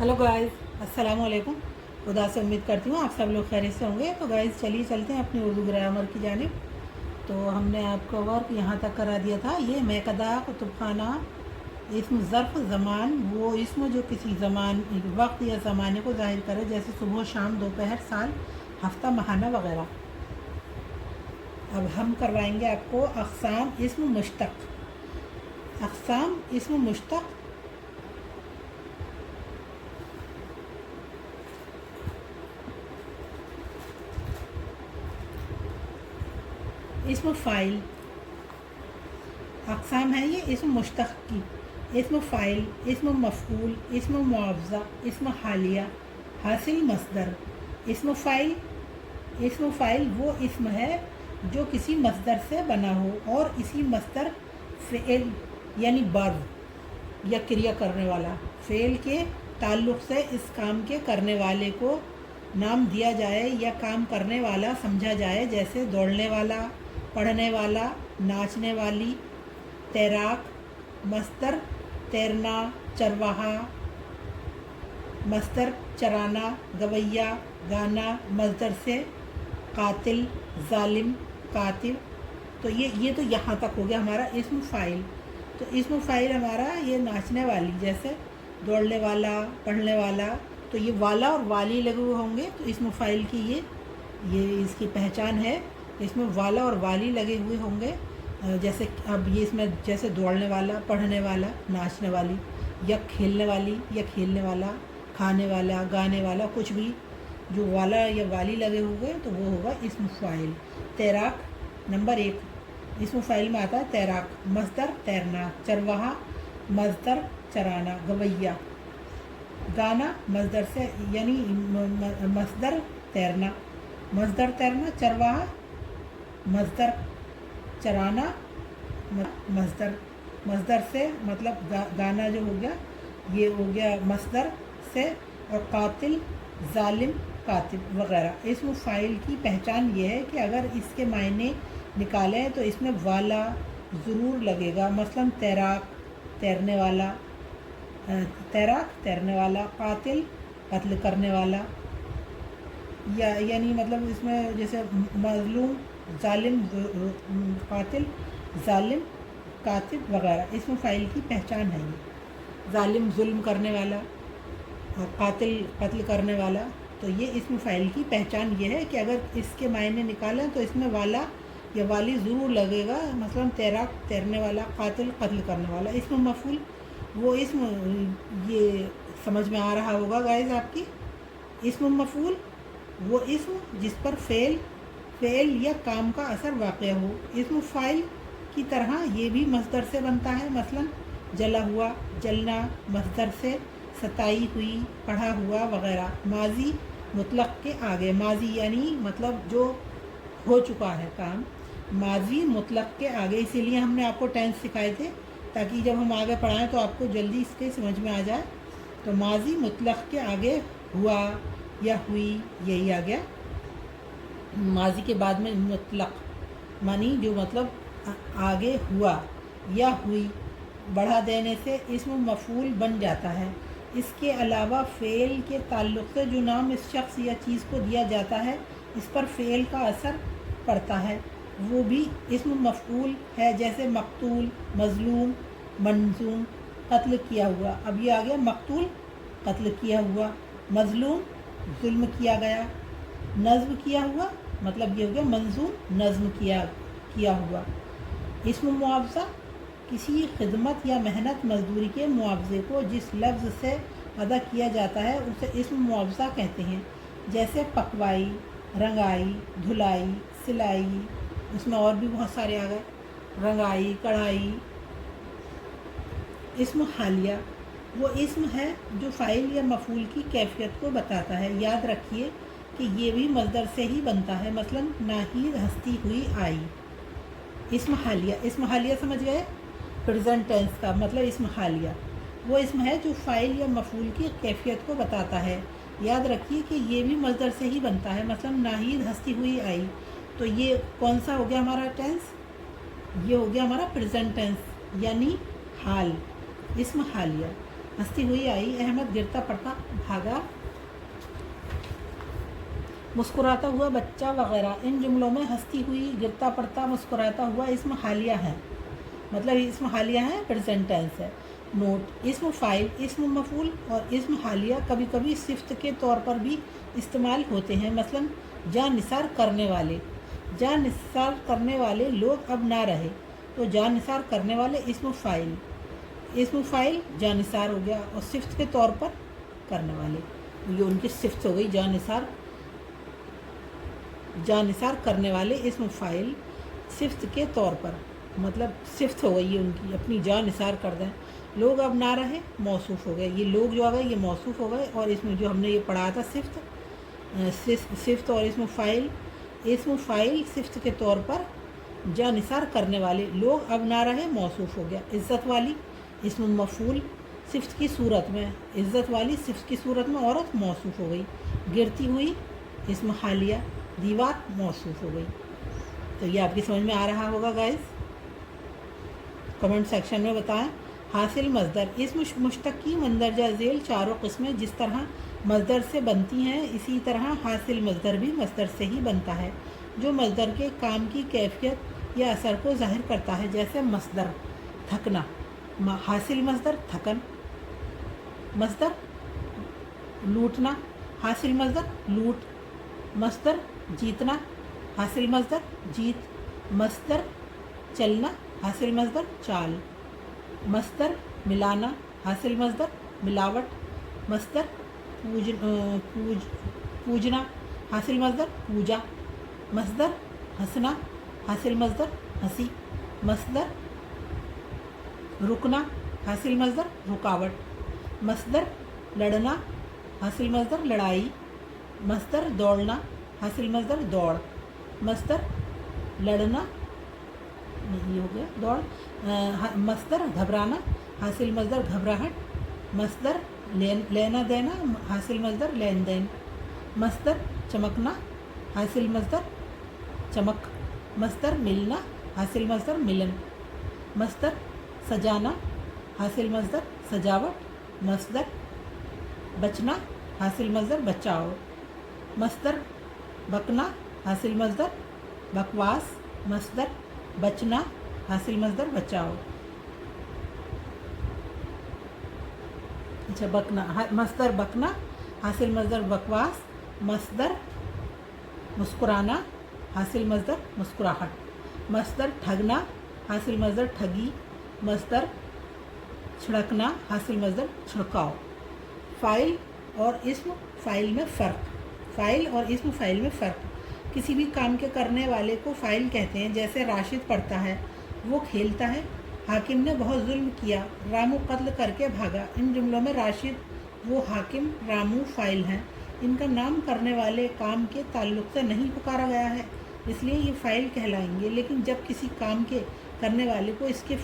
Hello guys, अस्सलाम वालेकुम। खुदा से उम्मीद करती हूँ आप सब लोग खैरियत से होंगे। तो गाइस चलिए चलते हैं अपनी उर्दू ग्रामर की जानिब। तो हमने आपका वर्क यहाँ तक करा दिया था। ये मैकदा कुतुबखाना इसम ज़र्फ़ ज़मान, वो इसम जो किसी ज़मान वक्त या ज़माने को ज़ाहिर करे, जैसे सुबह शाम दोपहर साल हफ्ता माहाना वगैरह। अब हम करवाएंगे आपको अक़साम इसम मुश्तक़। अक़साम इसम मुश्तक़ इसम फ़ाइल। अक़साम है ये इसम मुश्तक़ की। इसम फ़ाइल, इसम मफ़ऊल, इसम मुआवज़ा, इसम हालिया, हासिल मसदर। इसम फ़ाइल वो इसम है जो किसी मसदर से बना हो और इसी मसदर फ़ेल यानी वर्ब या क्रिया करने वाला फ़ेल के ताल्लुक़ से इस काम के करने वाले को नाम दिया जाए या काम करने वाला समझा जाए, जैसे दौड़ने वाला, पढ़ने वाला, नाचने वाली। तैराक मस्तर तैरना, चरवाहा मस्तर चराना, गवैया गाना मस्दर से। कातिल जालिम कातिल। तो ये तो यहाँ तक हो गया हमारा इसम फ़ाइल। तो इसम फ़ाइल हमारा ये नाचने वाली, जैसे दौड़ने वाला, पढ़ने वाला, तो ये वाला और वाली लगे हुए होंगे। तो इसम फ़ाइल की ये इसकी पहचान है, इसमें वाला और वाली लगे हुए होंगे। जैसे अब ये इसमें जैसे दौड़ने वाला, पढ़ने वाला, नाचने वाली, या खेलने वाली या खेलने वाला, खाने वाला, गाने वाला, कुछ भी जो वाला या वाली लगे हुए तो वो होगा इसम फ़ाइल। तैराक नंबर 1 इसम फ़ाइल में आता है तैराक। मस्दर तैरना, चरवाहा मस्दर चराना, गवैया गाना मस्दर से यानी मस्दर तैरना, चरवाहा मस्दर चराना, मस्दर से मतलब गाना जो हो गया ये हो गया मस्दर से। और कातिल जालिम कातिल वगैरह। इसम फ़ाइल की पहचान ये है कि अगर इसके मायने निकालें तो इसमें वाला ज़रूर लगेगा। मसलन तैराक तैरने वाला, कातिल कत्ल करने वाला, यानी मतलब इसमें जैसे मज़लूम जालिम कातिल, जालिम कातिल वगैरह इसम फ़ाइल की पहचान है ये। जालिम जुल्म करने वाला और कातिल कत्ल करने वाला। तो ये इसम फ़ाइल की पहचान ये है कि अगर इसके मायने निकालें तो इसमें वाला या वाली ज़रूर लगेगा। मसलन तैराक तैरने वाला, कातिल कत्ल करने वाला। इसम मफ़ऊल वो इसम, ये समझ में आ रहा होगा गाइस आपकी। इसम मफ़ऊल वो इसम जिस पर फ़ेल या काम का असर वाक़ हो। इसम फ़ाइल की तरह ये भी मस्दर से बनता है। मसलन जला हुआ, जलना मस्दर से, सताई हुई, पढ़ा हुआ वगैरह। माज़ी मुतलक़ के आगे, माज़ी यानी मतलब जो हो चुका है काम, माज़ी मुतलक़ के आगे। इसीलिए हमने आपको टेंस सिखाए थे ताकि जब हम आगे पढ़ाएं तो आपको जल्दी इसके समझ में आ जाए। तो माज़ी मुतलक़ के आगे हुआ या हुई यही आ गया। माज़ी के बाद में मुतलक़ मानी जो मतलब आगे हुआ या हुई बढ़ा देने से इसम मफ़ऊल बन जाता है। इसके अलावा फ़ेल के ताल्लुक़ से जो नाम इस शख्स या चीज़ को दिया जाता है इस पर फ़ेल का असर पड़ता है, वो भी इसम मफ़ऊल है। जैसे मक़तूल मज़लूम, मंज़ूम कत्ल किया हुआ। अब ये आ गया मक़तूल कत्ल किया हुआ, मज़लूम जुल्म किया गया, नज़्म किया हुआ मतलब ये हो गया मंज़ूम नज़्म किया हुआ। इसम मुआवज़ा किसी खिदमत या मेहनत मजदूरी के मुआवजे को जिस लफ्ज़ से अदा किया जाता है उसे इसम मुआवज़ा कहते हैं। जैसे पकवाई, रंगाई, धुलाई, सिलाई, इसमें और भी बहुत सारे आ गए, रंगाई, कढ़ाई। इसम हालिया वो इसम है जो फ़ाइल या मफ़ऊल की कैफियत को बताता है। याद रखिए कि ये भी मस्दर से ही बनता है। मसलन नाहीद हंसती हुई आई। इसम हालिया समझ गए, प्रेजेंट टेंस का मतलब इसम हालिया वो इसम है जो फ़ाइल या मफ़ऊल की कैफियत को बताता है। याद रखिए कि ये भी मस्दर से ही बनता है। मसलन नाहीद हंसती हुई आई, तो ये कौन सा हो गया हमारा टेंस? ये हो गया हमारा प्रेजेंट टेंस यानी हाल, इसम हालिया। हंसती हुई आई, अहमद गिरता पड़ता भागा, मुस्कुराता हुआ बच्चा वगैरह। इन जुमलों में हंसती हुई, गिरता पड़ता, मुस्कुराता हुआ इसम हालिया है, मतलब इसम हालिया है, प्रेजेंट टेंस है। नोट, इसम फ़ाइल, इसम मफ़ूल और इसम हालिया कभी कभी सिफ्त के तौर पर भी इस्तेमाल होते हैं। मसलन जा निसार करने वाले, जा निसार करने वाले लोग अब ना रहे, तो जा निसार करने वाले इसम फ़ाइल, इसम फ़ाइल जा निसार हो गया, और सिफ्त के तौर पर करने वाले, ये उनकी सिफ्त हो गई। जा निसार करने वाले इसम फ़ाइल सिफ्त के तौर पर, मतलब सिफ्त हो गई है उनकी, अपनी जा निसार कर दें। लोग अब ना रहे, मौसूफ़ हो गए, ये लोग जो आ गए ये मौसूफ़ हो गए, और इसमें जो हमने ये पढ़ा था सिफ्त और इसम फ़ाइल सिफ्त के तौर पर जा निसार करने वाले, लोग अब ना रहे, मौसूफ़ हो गया। इज़्ज़त वाली इसम मफ़ूल सिफ्त की सूरत में, इज़्ज़त वाली सिफ्त की सूरत में औरत मौसूफ़ हो गई। गिरती हुई इसम हालिया, दीवार मौसूफ़ हो गई। तो ये आपकी समझ में आ रहा होगा गाइस, कमेंट सेक्शन में बताएं। हासिल मज़दर, इसम मुश्तक़ की मंदरजा झेल चारों किस्में जिस तरह मज़दर से बनती हैं, इसी तरह हासिल मज़दर भी मज़दर से ही बनता है, जो मज़दर के काम की कैफियत या असर को ज़ाहिर करता है। जैसे मसदर थकना, हासिल मज़दर थकन, मज़दर लूटना, हासिल मज़दर लूट, मज़दर जीतना, हासिल मज़दर जीत, मज़दर चलना, हासिल मज़दर चाल, मज़दर मिलाना, हासिल मज़दर मिलावट, मज़दर पूजना, हासिल मज़दर पूजा, मज़दर हंसना, हासिल मज़दर हंसी, मज़दर रुकना, हासिल मज़दर रुकावट, मज़दर लड़ना, हासिल मज़दर लड़ाई, मज़दर दौड़ना, हासिल मज़दर दौड़, मज़दर लड़ना, ये हो गया दौड़, मज़दर घबराना, हासिल मज़दर घबराहट, मज़दर लेना देना, हासिल मज़दर लेन देन, मज़दर चमकना, हासिल मज़दर चमक, मज़दर मिलना, हासिल मज़दर मिलन, मज़दर सजाना, हासिल मज़दर सजावट, मज़दर बचना, हासिल मज़दर बचाओ, मज़दर बकना, हासिल मज़दर बकवास, मज़दर बचना, हासिल मज़दर बचाओ। अच्छा, बकना, मज़दर बकना, हासिल मज़दर बकवास, मज़दर मुस्कुराना, हासिल मज़दर मुस्कुराहट, मज़दर ठगना, हासिल मज़दर ठगी, मज़दर छिड़कना, हासिल मज़दर छिड़काव। फ़ाइल और इस्म फ़ाइल में फ़र्क, फ़ाइल और इस्म फ़ाइल में फ़र्क। किसी भी काम के करने वाले को फ़ाइल कहते हैं। जैसे राशिद पढ़ता है, वो खेलता है, हाकिम ने बहुत जुल्म किया, रामू कत्ल करके भागा। इन जुमलों में राशिद, वो, हाकिम, रामू फ़ाइल हैं। इनका नाम करने वाले काम के ताल्लुक़ से नहीं पुकारा गया है, इसलिए ये फ़ाइल कहलाएंगे। लेकिन जब किसी काम के करने वाले को इसके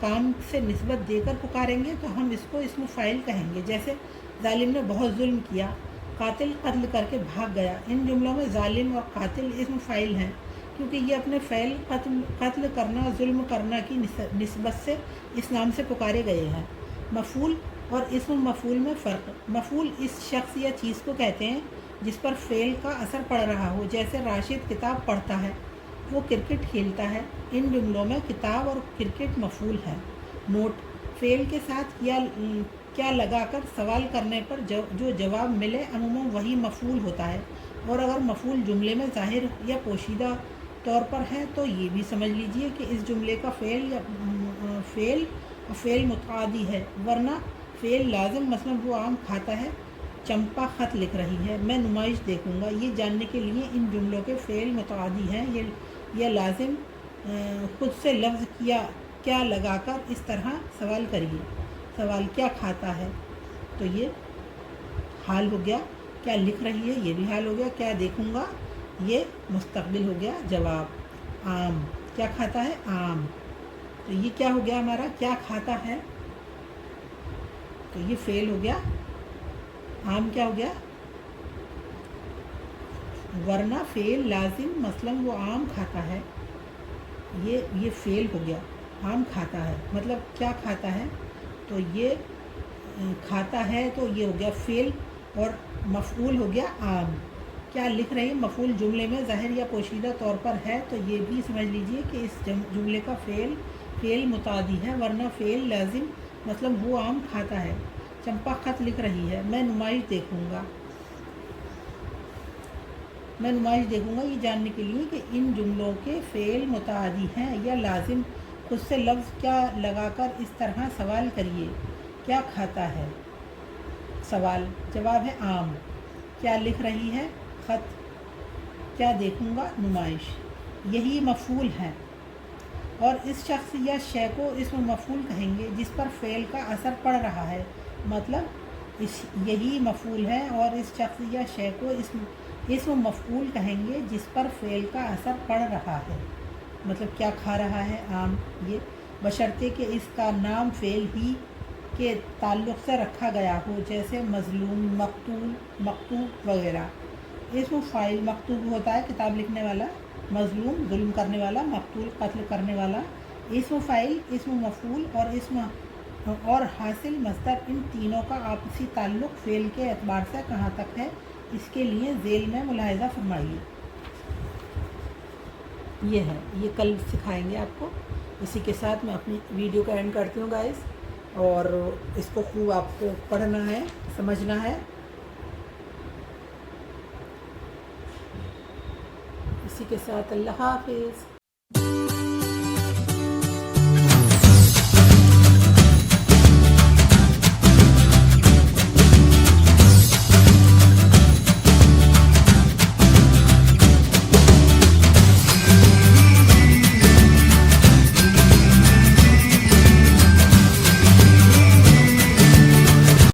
काम से निस्बत देकर पुकारेंगे तो हम इसको इस्म फ़ाइल कहेंगे। जैसे जालिम ने बहुत जुल्म किया, कातिल कत्ल करके भाग गया। इन जुमलों में जालिम और कातिल इस्म फ़ाइल हैं, क्योंकि ये अपने फ़ैल कत्ल करना, जुल्म करना की निस्बत से इस नाम से पुकारे गए हैं। मफ़ूल और इस्म मफ़ूल में फ़र्क। मफ़ूल इस शख्स या चीज़ को कहते हैं जिस पर फ़ेल का असर पड़ रहा हो। जैसे राशिद किताब पढ़ता है, वो क्रिकेट खेलता है। इन जुमलों में किताब और क्रिकेट मफ़ूल है। नोट, फ़ेल के साथ क्या लगाकर सवाल करने पर जो जवाब मिले अमूमन वही मफ़ूल होता है, और अगर मफ़ूल जुमले में ज़ाहिर या पोशीदा तौर पर है तो ये भी समझ लीजिए कि इस जुमले का फ़ेल मुतआदी है, वरना फ़ेल लाज़िम। मसलन वो आम खाता है, चंपा ख़त लिख रही है, मैं नुमाइश देखूंगा। ये जानने के लिए इन जुमलों के फ़ेल मुतआदी हैं या लाज़िम खुद से लफ्ज़ क्या लगाकर इस तरह सवाल करिए। सवाल क्या खाता है, तो ये हाल हो गया। क्या लिख रही है, ये भी हाल हो गया। क्या देखूंगा, ये मुस्तक़बिल हो गया। जवाब आम, क्या खाता है, आम। तो ये क्या हो गया हमारा, क्या खाता है, तो ये फ़ेल हो गया। आम क्या हो गया, वरना फ़ेल लाजिम। मसलन वो आम खाता है, ये फ़ेल हो गया। आम खाता है मतलब क्या खाता है, तो ये کھاتا ہے تو یہ ہو گیا فعل، اور مفعول ہو گیا عام۔ کیا لکھ رہی ہے؟ مفعول جملے میں ظاہر یا پوشیدہ طور پر ہے، تو یہ بھی سمجھ لیجئے کہ اس جملے کا فعل متعدی ہے، ورنہ فعل لازم مطلب وہ آم کھاتا ہے۔ چمپا خط لکھ رہی ہے، میں نمائش دیکھوں گا یہ جاننے کے لیے کہ ان جملوں کے فعل متعدی ہیں یا لازم، خود سے لفظ کیا لگا کر اس طرح سوال کریے، کیا کھاتا ہے؟ سوال، جواب ہے آم۔ کیا لکھ رہی ہے؟ خط۔ کیا دیکھوں گا؟ نمائش۔ یہی مفعول ہے، اور اس شخص یا شے کو اسم مفعول کہیں گے جس پر فعل کا اثر پڑ رہا ہے۔ مطلب یہی مفعول ہے اور اس شخص یا شے کو اسم مفعول کہیں گے جس پر فعل کا اثر پڑ رہا ہے۔ مطلب کیا کھا رہا ہے؟ آم۔ یہ بشرطے کہ اس کا نام فعل ہی کے تعلق سے رکھا گیا ہو، جیسے مظلوم، مقتول، مقتول وغیرہ۔ اسم فاعل مکتوب ہوتا ہے کتاب لکھنے والا، مظلوم ظلم کرنے والا، مقتول قتل کرنے والا۔ اسم فاعل، اسم مفعول اور حاصل مصدر، ان تینوں کا آپسی تعلق فعل کے اعتبار سے کہاں تک ہے، اس کے لیے ذیل میں ملاحظہ فرمائیے۔ یہ ہے، یہ کل سکھائیں گے آپ کو۔ اسی کے ساتھ میں اپنی ویڈیو کا اینڈ کرتی ہوں گائز، اور اس کو خوب آپ کو پڑھنا ہے، سمجھنا ہے۔ اسی کے ساتھ اللہ حافظ۔